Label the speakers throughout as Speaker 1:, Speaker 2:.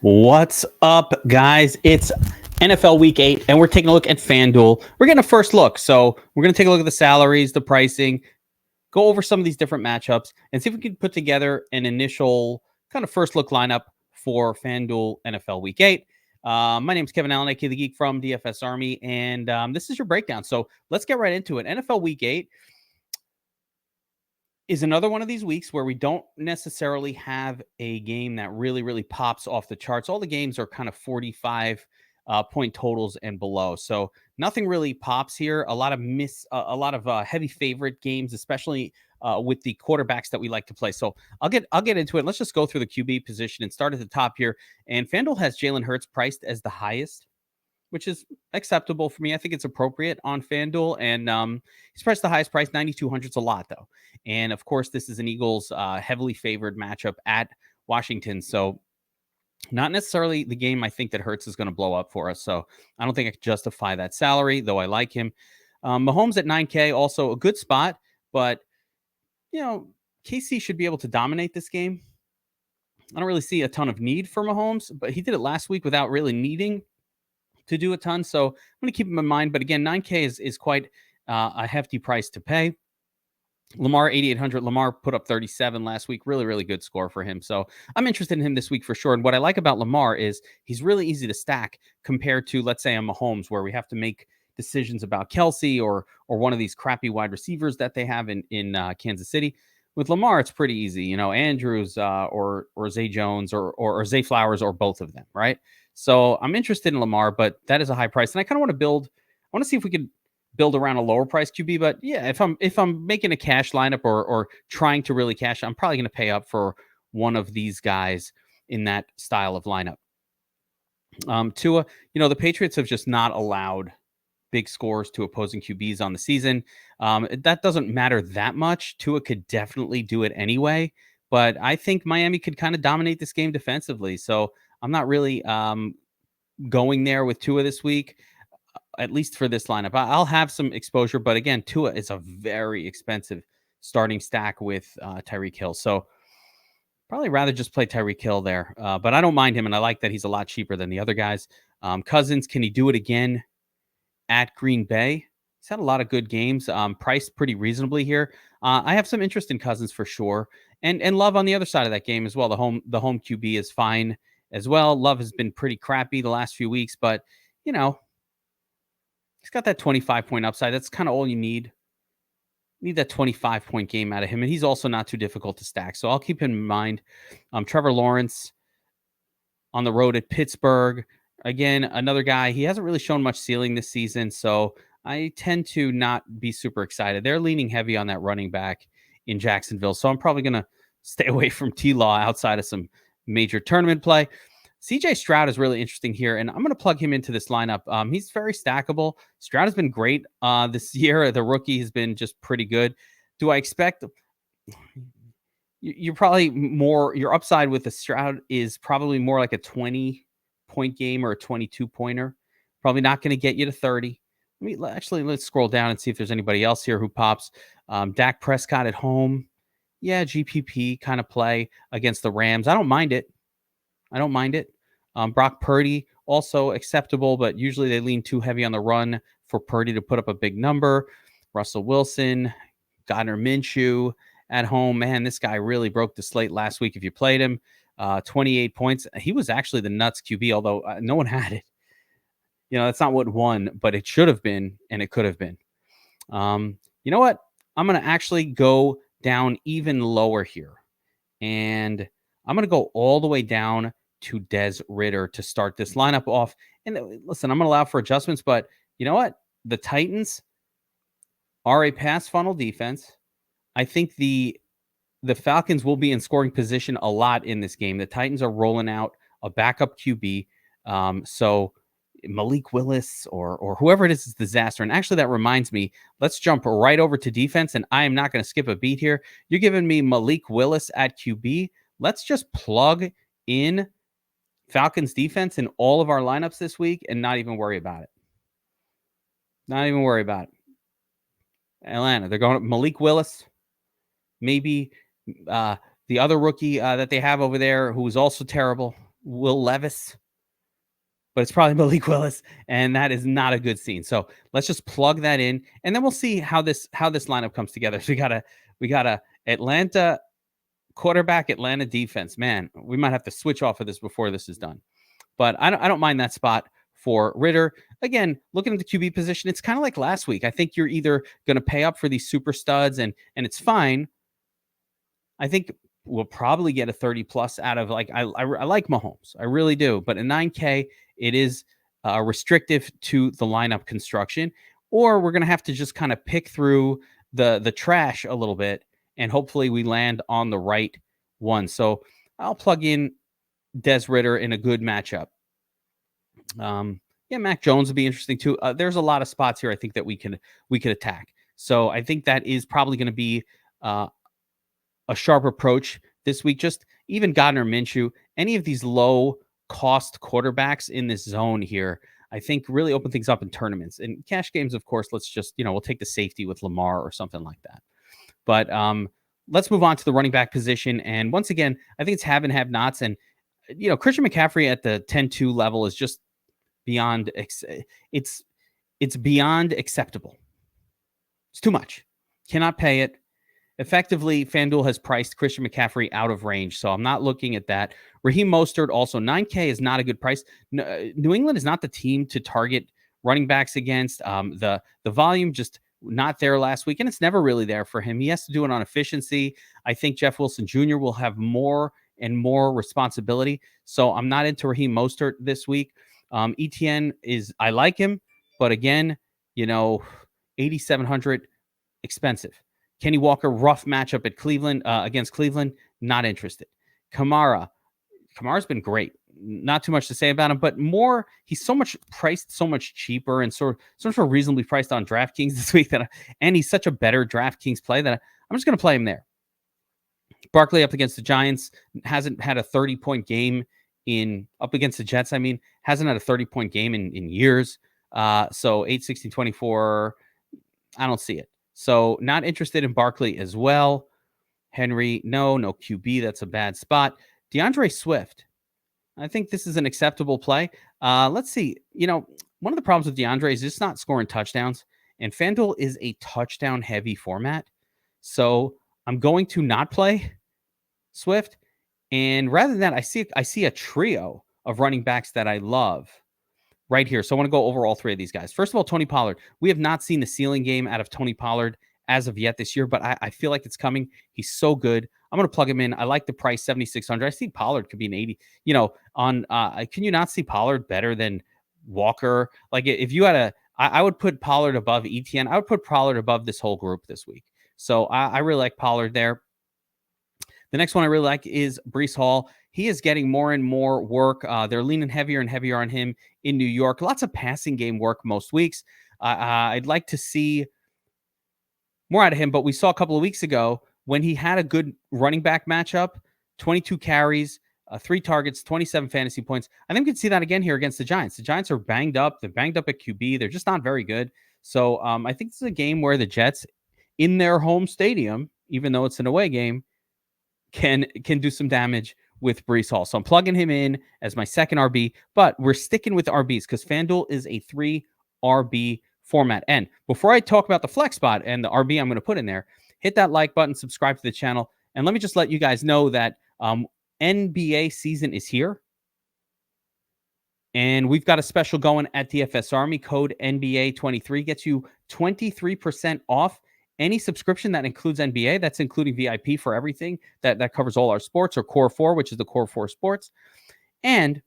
Speaker 1: What's up, guys? It's NFL Week 8, and we're taking a look at FanDuel. We're getting a first look. So we're going to take a look at the salaries, the pricing, go over some of these different matchups, and see if we can put together an initial kind of first look lineup for FanDuel NFL Week 8. My name is Kevin Allen, aka the Geek from DFS Army, and this is your breakdown. So let's get right into it. NFL Week 8 is another one of these weeks where we don't necessarily have a game that really pops off the charts. All the games are kind of 45 point totals and below, so nothing really pops here. A lot of heavy favorite games, especially with the quarterbacks that we like to play. So I'll get into it. Let's just go through the QB position and start at the top here. And FanDuel has Jalen Hurts priced as the highest, which is acceptable for me. I think it's appropriate on FanDuel. And he's priced the highest price, 9,200 is a lot, though. And of course, this is an Eagles heavily favored matchup at Washington. So not necessarily the game I think that Hurts is going to blow up for us. So I don't think I could justify that salary, though I like him. Mahomes at 9K, also a good spot. But, KC should be able to dominate this game. I don't really see a ton of need for Mahomes, but he did it last week without really needing to do a ton. So I'm going to keep him in mind. But again, 9K is quite a hefty price to pay. Lamar, 8,800. Lamar put up 37 last week. Really good score for him. So I'm interested in him this week for sure. And what I like about Lamar is he's really easy to stack compared to, let's say, a Mahomes, where we have to make decisions about Kelsey or one of these crappy wide receivers that they have in Kansas City. With Lamar, it's pretty easy. Andrews or Zay Jones or Zay Flowers or both of them, right? So I'm interested in Lamar, but that is a high price. And I kind of want to I want to see if we could build around a lower price QB. But yeah, if I'm making a cash lineup or trying to really cash, I'm probably going to pay up for one of these guys in that style of lineup. Tua, the Patriots have just not allowed big scores to opposing QBs on the season. That doesn't matter that much. Tua could definitely do it anyway, but I think Miami could kind of dominate this game defensively. So I'm not really going there with Tua this week, at least for this lineup. I'll have some exposure, but again, Tua is a very expensive starting stack with Tyreek Hill. So probably rather just play Tyreek Hill there. But I don't mind him, and I like that he's a lot cheaper than the other guys. Cousins, can he do it again at Green Bay? He's had a lot of good games, priced pretty reasonably here. I have some interest in Cousins for sure, and Love on the other side of that game as well. The home QB is fine as well. Love has been pretty crappy the last few weeks, but he's got that 25-point upside. That's kind of all you need. Need that 25-point game out of him, and he's also not too difficult to stack. So I'll keep him in mind. Trevor Lawrence on the road at Pittsburgh. Again, another guy. He hasn't really shown much ceiling this season, so I tend to not be super excited. They're leaning heavy on that running back in Jacksonville, so I'm probably going to stay away from T-Law outside of some major tournament play. CJ Stroud is really interesting here, and I'm going to plug him into this lineup. He's very stackable. Stroud has been great this year. The rookie has been just pretty good. Do I expect you're probably more, your upside with the Stroud is probably more like a 20-point game or a 22-pointer. Probably not going to get you to 30. Let's scroll down and see if there's anybody else here who pops. Dak Prescott at home. Yeah, GPP kind of play against the Rams. I don't mind it. Brock Purdy, also acceptable, but usually they lean too heavy on the run for Purdy to put up a big number. Russell Wilson, Gardner Minshew at home. Man, this guy really broke the slate last week if you played him. 28 points. He was actually the nuts QB, although no one had it. That's not what won, but it should have been, and it could have been. You know what? I'm going to actually go down even lower here. And I'm going to go all the way down to Des Ridder to start this lineup off. And listen, I'm going to allow for adjustments, but you know what? The Titans are a pass funnel defense. I think the Falcons will be in scoring position a lot in this game. The Titans are rolling out a backup QB. So Malik Willis or whoever it is disaster. And actually, that reminds me, let's jump right over to defense. And I am not going to skip a beat here. You're giving me Malik Willis at QB. Let's just plug in Falcons defense in all of our lineups this week and not even worry about it. Atlanta, they're going Malik Willis, maybe the other rookie that they have over there who is also terrible. Will Levis, but it's probably Malik Willis, and that is not a good scene. So let's just plug that in, and then we'll see how this lineup comes together. So we gotta Atlanta quarterback, Atlanta defense. Man, we might have to switch off of this before this is done. But I don't mind that spot for Ritter. Again, looking at the QB position, it's kind of like last week. I think you're either going to pay up for these super studs, and it's fine. I think we'll probably get a 30 plus out of I like Mahomes. I really do. But a 9K, it is restrictive to the lineup construction, or we're going to have to just kind of pick through the trash a little bit, and hopefully we land on the right one. So I'll plug in Des Ritter in a good matchup. Yeah, Mac Jones would be interesting too. There's a lot of spots here I think that we could attack. So I think that is probably going to be a sharp approach this week. Just even Gardner Minshew, any of these low cost quarterbacks in this zone here, I think really open things up in tournaments. And cash games, of course, let's just, we'll take the safety with Lamar or something like that. But let's move on to the running back position. And once again, I think it's have and have nots. And, Christian McCaffrey at the 10-2 level is just beyond, it's beyond acceptable. It's too much. Cannot pay it. Effectively, FanDuel has priced Christian McCaffrey out of range, so I'm not looking at that. Raheem Mostert, also 9K is not a good price. New England is not the team to target running backs against. The volume just not there last week, and it's never really there for him. He has to do it on efficiency. I think Jeff Wilson Jr. will have more and more responsibility, so I'm not into Raheem Mostert this week. ETN I like him, but again, 8,700 expensive. Kenny Walker, rough matchup at Cleveland against Cleveland. Not interested. Kamara's been great. Not too much to say about him, but more, he's priced so much cheaper and sort of reasonably priced on DraftKings this week and he's such a better DraftKings play that I'm just going to play him there. Barkley up against the Giants hasn't had a 30-point game up against the Jets. Hasn't had a 30-point game in years. So 8-16-24, I don't see it. So not interested in Barkley as well. Henry, no QB. That's a bad spot. DeAndre Swift. I think this is an acceptable play. Let's see. One of the problems with DeAndre is just not scoring touchdowns. And FanDuel is a touchdown-heavy format. So I'm going to not play Swift. And rather than that, I see a trio of running backs that I love right here. So I want to go over all three of these guys. First of all, Tony Pollard. We have not seen the ceiling game out of Tony Pollard as of yet this year, but I feel like it's coming. He's so good. I'm going to plug him in. I like the price, 7,600. I see Pollard could be an 80. Can you not see Pollard better than Walker? Like if you had I would put Pollard above ETN. I would put Pollard above this whole group this week. So I really like Pollard there. The next one I really like is Breece Hall. He is getting more and more work. They're leaning heavier and heavier on him in New York. Lots of passing game work most weeks. I'd like to see more out of him, but we saw a couple of weeks ago when he had a good running back matchup, 22 carries, 3 targets, 27 fantasy points. I think we could see that again here against the Giants. The Giants are banged up. They're banged up at QB. They're just not very good. So I think this is a game where the Jets in their home stadium, even though it's an away game, can do some damage with Breece Hall. So I'm plugging him in as my second RB, but we're sticking with RBs because FanDuel is a 3 RB format. And before I talk about the flex spot and the RB I'm going to put in there, hit that like button, subscribe to the channel, and let me just let you guys know that NBA season is here. And we've got a special going at DFS Army. Code NBA23 gets you 23% off any subscription that includes NBA. That's including VIP for everything. That covers all our sports, or Core 4, which is the Core 4 sports. And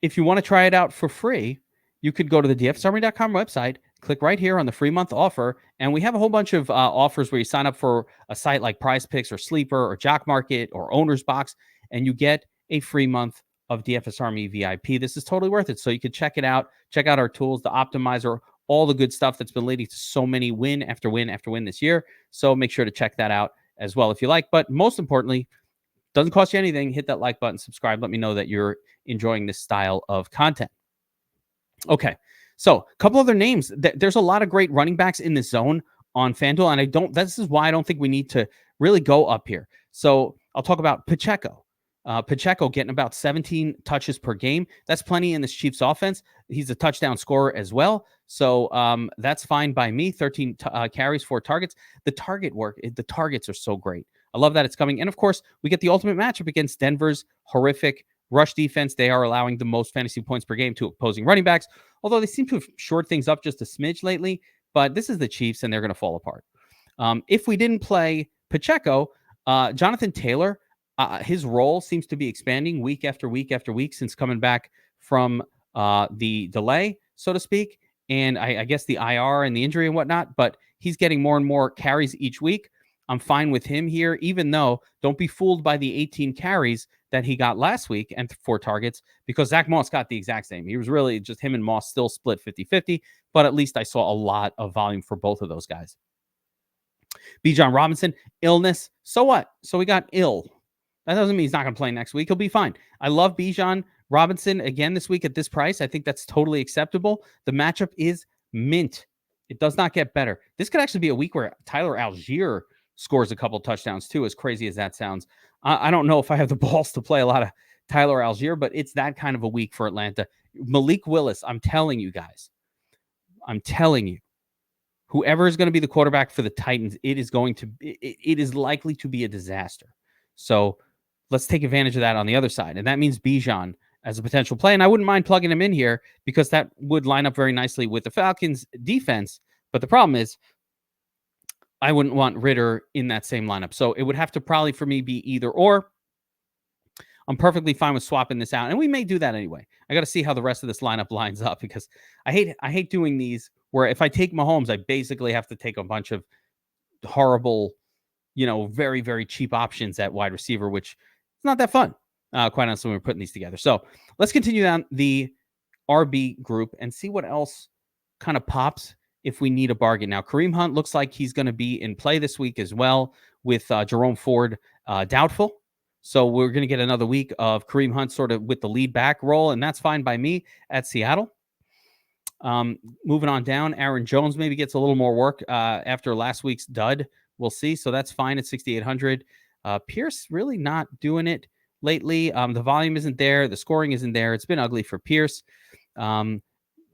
Speaker 1: if you want to try it out for free, you could go to the dfsarmy.com website, click right here on the free month offer, and we have a whole bunch of offers where you sign up for a site like Prize Picks or Sleeper or Jock Market or Owner's Box, and you get a free month of DFS Army VIP. This is totally worth it. So you could check it out. Check out our tools, the optimizer, all the good stuff that's been leading to so many win after win after win this year. So make sure to check that out as well if you like. But most importantly, doesn't cost you anything. Hit that like button, subscribe. Let me know that you're enjoying this style of content. Okay, so a couple other names. There's a lot of great running backs in this zone on FanDuel, and this is why I don't think we need to really go up here. So I'll talk about Pacheco. Pacheco getting about 17 touches per game. That's plenty in this Chiefs offense. He's a touchdown scorer as well. So that's fine by me. 13 carries, 4 targets. The target work, the targets are so great. I love that it's coming. And of course, we get the ultimate matchup against Denver's horrific rush defense. They are allowing the most fantasy points per game to opposing running backs, although they seem to have shored things up just a smidge lately. But this is the Chiefs, and they're going to fall apart. If we didn't play Pacheco, Jonathan Taylor, his role seems to be expanding week after week after week since coming back from the delay, so to speak, and I guess the IR and the injury and whatnot, but he's getting more and more carries each week. I'm fine with him here, even though don't be fooled by the 18 carries that he got last week and 4 targets, because Zach Moss got the exact same. He was really just him and Moss still split 50-50, but at least I saw a lot of volume for both of those guys. Bijan Robinson, illness. So what? So we got ill. That doesn't mean he's not going to play next week. He'll be fine. I love Bijan Robinson again this week at this price. I think that's totally acceptable. The matchup is mint. It does not get better. This could actually be a week where Tyler Algier scores a couple touchdowns too, as crazy as that sounds. I don't know if I have the balls to play a lot of Tyler Algier, but it's that kind of a week for Atlanta. Malik Willis, I'm telling you guys. I'm telling you. Whoever is going to be the quarterback for the Titans, it is likely to be a disaster. So let's take advantage of that on the other side. And that means Bijan as a potential play. And I wouldn't mind plugging him in here because that would line up very nicely with the Falcons defense. But the problem is I wouldn't want Ritter in that same lineup. So it would have to probably for me be either or. I'm perfectly fine with swapping this out. And we may do that anyway. I got to see how the rest of this lineup lines up because I hate doing these where if I take Mahomes, I basically have to take a bunch of horrible, very, very cheap options at wide receiver, which is not that fun, quite honestly, when we're putting these together. So let's continue down the RB group and see what else kind of pops if we need a bargain. Now, Kareem Hunt looks like he's going to be in play this week as well with Jerome Ford doubtful. So we're going to get another week of Kareem Hunt sort of with the lead back role, and that's fine by me at Seattle. Moving on down, Aaron Jones maybe gets a little more work after last week's dud. We'll see. So that's fine at 6,800. Pierce really not doing it lately. The volume isn't there. The scoring isn't there. It's been ugly for Pierce.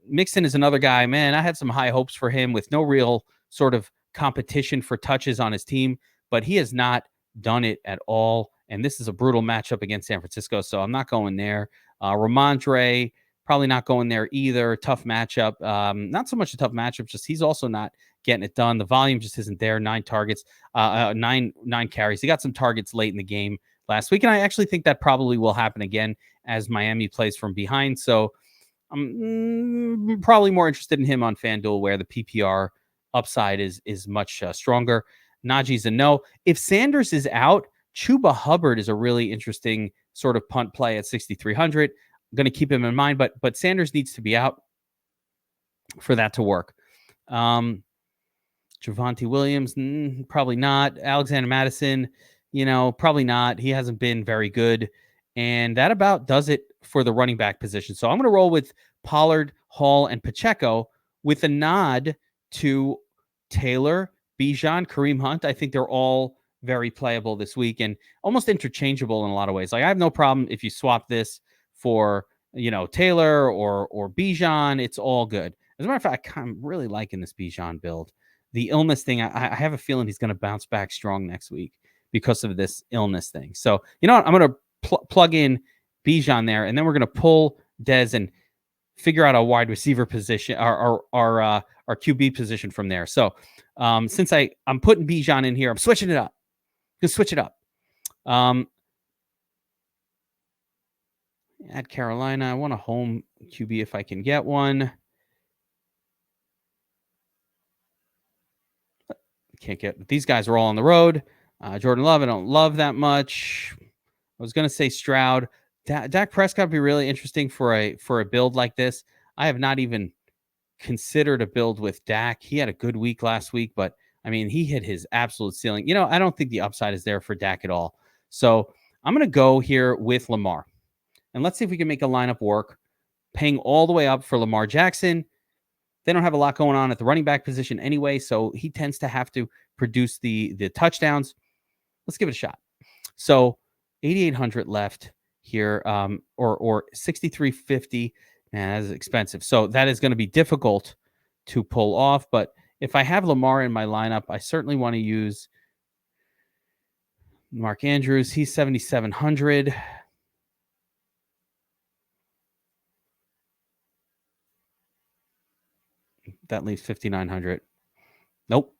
Speaker 1: Mixon is another guy, man. I had some high hopes for him with no real sort of competition for touches on his team, but he has not done it at all. And this is a brutal matchup against San Francisco, so I'm not going there. Ramondre, probably not going there either. Tough matchup. Not so much a tough matchup, just he's also not getting it done. The volume just isn't there. 9 targets, nine carries. He got some targets late in the game last week, and I actually think that probably will happen again as Miami plays from behind. So I'm probably more interested in him on FanDuel, where the PPR upside is much stronger. Najee's a no. If Sanders is out, Chuba Hubbard is a really interesting sort of punt play at 6,300. I'm going to keep him in mind, but Sanders needs to be out for that to work. Javonte Williams, probably not. Alexander Madison, probably not. He hasn't been very good. And that about does it for the running back position. So I'm going to roll with Pollard, Hall, and Pacheco with a nod to Taylor, Bijan, Kareem Hunt. I think they're all very playable this week and almost interchangeable in a lot of ways. Like I have no problem if you swap this for, Taylor or Bijan, it's all good. As a matter of fact, I'm really liking this Bijan build. The illness thing, I have a feeling he's going to bounce back strong next week because of this illness thing. So, you know what? I'm going to plug in Bijan there, and then we're going to pull Dez and figure out a wide receiver position, our QB position from there. So, since I'm putting Bijan in here, I'm switching it up. Just switch it up. At Carolina, I want a home QB if I can get one. Can't get. These guys are all on the road. Jordan Love, I don't love that much. I was going to say Stroud. Dak Prescott would be really interesting for a build like this. I have not even considered a build with Dak. He had a good week last week, but I mean, he hit his absolute ceiling. I don't think the upside is there for Dak at all. So I'm going to go here with Lamar. And let's see if we can make a lineup work, paying all the way up for Lamar Jackson. They don't have a lot going on at the running back position anyway, so he tends to have to produce the touchdowns. Let's give it a shot. So 8,800 left here, or 6,350. Man, that is expensive. So that is going to be difficult to pull off. But if I have Lamar in my lineup, I certainly want to use Mark Andrews. He's 7,700. That leaves 5,900. Nope,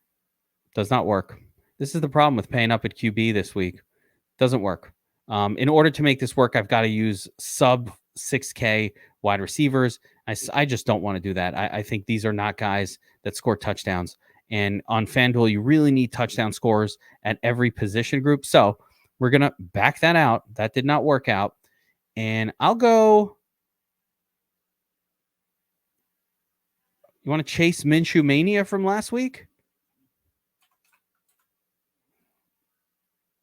Speaker 1: does not work. This is the problem with paying up at QB this week. Doesn't work. In order to make this work, I've got to use sub 6K wide receivers. I just don't want to do that. I think these are not guys that score touchdowns. And on FanDuel, you really need touchdown scores at every position group. So we're going to back that out. That did not work out. And I'll go. You want to chase Minshew Mania from last week?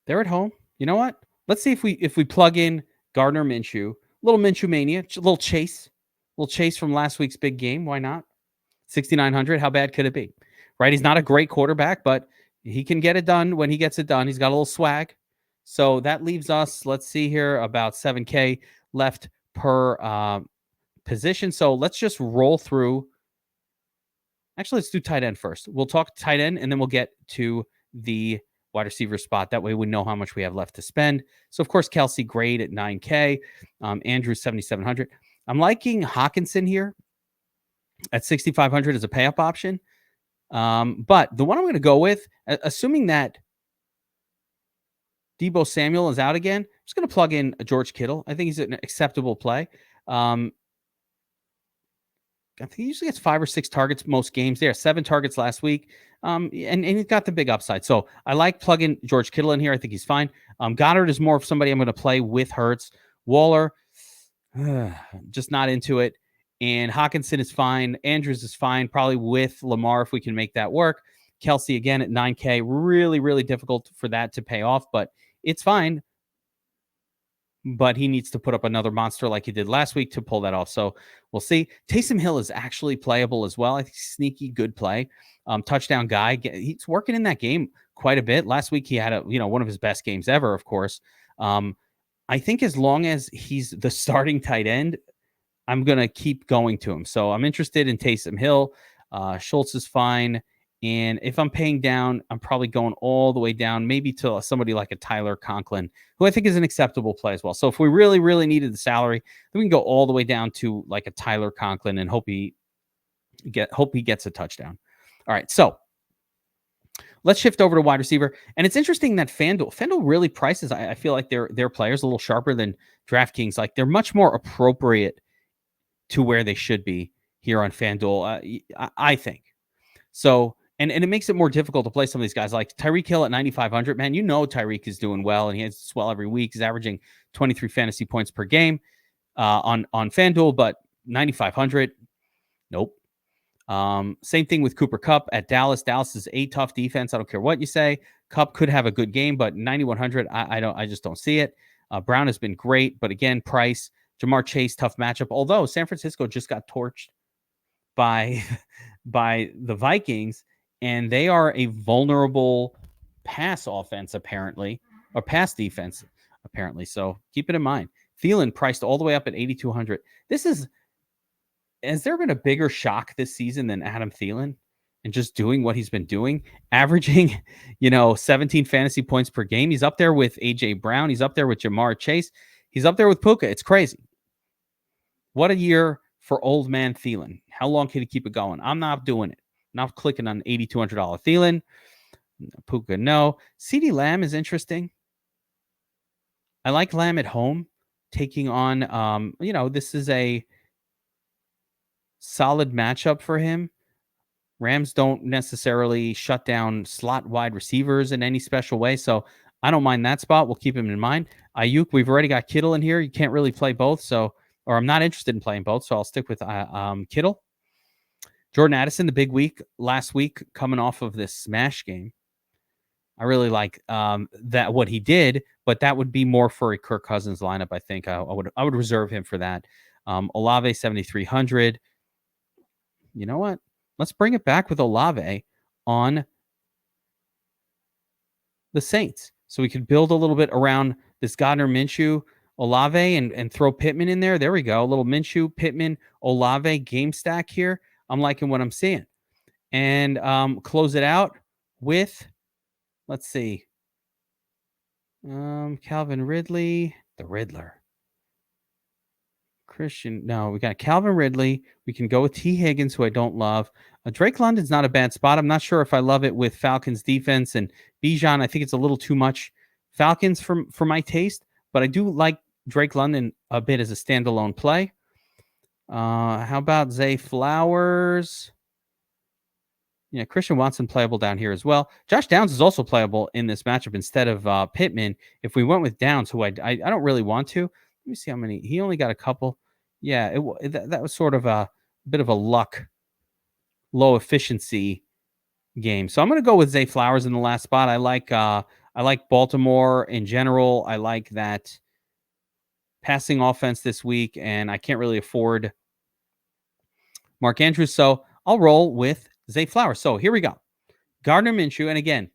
Speaker 1: They're at home. You know what? Let's see if we plug in Gardner Minshew, little Minshew Mania, little chase from last week's big game. Why not? 6,900. How bad could it be? Right? He's not a great quarterback, but he can get it done when he gets it done. He's got a little swag. So that leaves us, let's see here, about 7K left per position. So let's just roll through. Actually, let's do tight end first. We'll talk tight end, and then we'll get to the wide receiver spot. That way we know how much we have left to spend. So, of course, Kelsey, great at 9K. Andrew, 7,700. I'm liking Hawkinson here at 6,500 as a pay-up option. But the one I'm going to go with, assuming that Deebo Samuel is out again, I'm just going to plug in George Kittle. I think he's an acceptable play. I think he usually gets 5 or 6 targets most games. There, 7 targets last week, and he's got the big upside. So I like plugging George Kittle in here. I think he's fine. Goddard is more of somebody I'm going to play with Hurts. Waller, just not into it. And Hawkinson is fine. Andrews is fine, probably with Lamar if we can make that work. Kelsey again at 9K. Really, really difficult for that to pay off, but it's fine. But he needs to put up another monster like he did last week to pull that off. So we'll see. Taysom Hill is actually playable as well. I think sneaky good play. Touchdown guy. He's working in that game quite a bit. Last week he had one of his best games ever, of course. I think as long as he's the starting tight end, I'm going to keep going to him. So I'm interested in Taysom Hill. Schultz is fine. And if I'm paying down, I'm probably going all the way down, maybe to somebody like a Tyler Conklin, who I think is an acceptable play as well. So if we really, really needed the salary, then we can go all the way down to like a Tyler Conklin and hope he gets a touchdown. All right, so let's shift over to wide receiver. And it's interesting that FanDuel really prices. I feel like their players a little sharper than DraftKings. Like they're much more appropriate to where they should be here on FanDuel. I think so. And it makes it more difficult to play some of these guys like Tyreek Hill at 9,500. Man, Tyreek is doing well, and he has swell every week. He's averaging 23 fantasy points per game on FanDuel, but 9,500, nope. Same thing with Cooper Kupp at Dallas. Dallas is a tough defense. I don't care what you say. Kupp could have a good game, but 9,100, I just don't see it. Brown has been great, but again, price. Jamar Chase, tough matchup. Although San Francisco just got torched by the Vikings. And they are a vulnerable pass offense, apparently, or pass defense, apparently. So keep it in mind. Thielen priced all the way up at 8,200. Has there been a bigger shock this season than Adam Thielen and just doing what he's been doing, averaging, 17 fantasy points per game? He's up there with AJ Brown. He's up there with Jamar Chase. He's up there with Puka. It's crazy. What a year for old man Thielen. How long can he keep it going? I'm not doing it. Not clicking on $8,200 Thielen. Puka, no. CeeDee Lamb is interesting. I like Lamb at home taking on, this is a solid matchup for him. Rams don't necessarily shut down slot wide receivers in any special way, so I don't mind that spot. We'll keep him in mind. Ayuk, we've already got Kittle in here. You can't really play both, or I'm not interested in playing both, so I'll stick with Kittle. Jordan Addison, the big week last week, coming off of this smash game. I really like that what he did, but that would be more for a Kirk Cousins lineup. I think I would reserve him for that. Olave 7,300. You know what? Let's bring it back with Olave on the Saints, so we could build a little bit around this Gardner Minshew Olave and throw Pittman in there. There we go. A little Minshew, Pittman, Olave game stack here. I'm liking what I'm seeing. And close it out with, let's see, Calvin Ridley, the Riddler. Christian, no, we got Calvin Ridley. We can go with T. Higgins, who I don't love. Drake London's not a bad spot. I'm not sure if I love it with Falcons defense and Bijan. I think it's a little too much Falcons for my taste, but I do like Drake London a bit as a standalone play. How about Zay Flowers? Yeah, Christian Watson playable down here as well. Josh Downs is also playable in this matchup instead of Pittman. If we went with Downs, who I don't really want to. Let me see how many. He only got a couple. Yeah, that was sort of a bit of a luck, low efficiency game. So I'm going to go with Zay Flowers in the last spot. I like Baltimore in general. I like that passing offense this week, and I can't really afford Mark Andrews, so I'll roll with Zay Flowers. So here we go. Gardner Minshew, and again,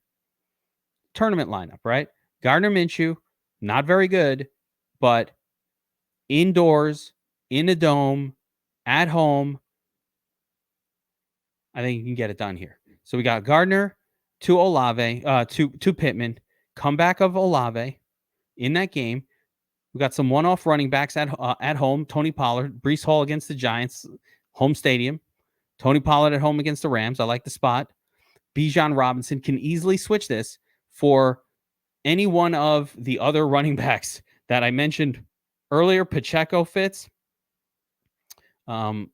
Speaker 1: tournament lineup, right? Gardner Minshew, not very good, but indoors, in a dome, at home, I think you can get it done here. So we got Gardner to Olave, to Pittman, comeback of Olave in that game. We got some one-off running backs at home. Tony Pollard, Breece Hall against the Giants, home stadium. Tony Pollard at home against the Rams. I like the spot. Bijan Robinson can easily switch this for any one of the other running backs that I mentioned earlier. Pacheco fits. I'm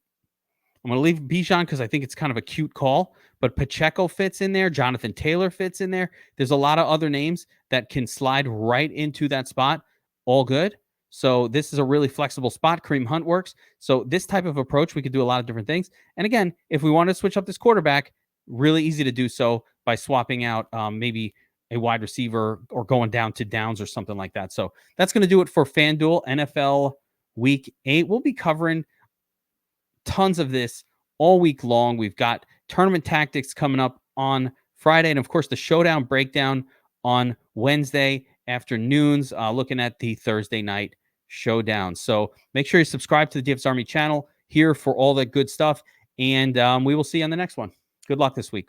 Speaker 1: going to leave Bijan because I think it's kind of a cute call, but Pacheco fits in there. Jonathan Taylor fits in there. There's a lot of other names that can slide right into that spot. All good. So this is a really flexible spot. Kareem Hunt works. So this type of approach, we could do a lot of different things. And again, if we want to switch up this quarterback, really easy to do so by swapping out maybe a wide receiver or going down to Downs or something like that. So that's going to do it for FanDuel NFL Week 8. We'll be covering tons of this all week long. We've got tournament tactics coming up on Friday, and of course the showdown breakdown on Wednesday afternoons, looking at the Thursday night showdown. So make sure you subscribe to the DFS Army channel here for all that good stuff, and we will see you on the next one. Good luck this week.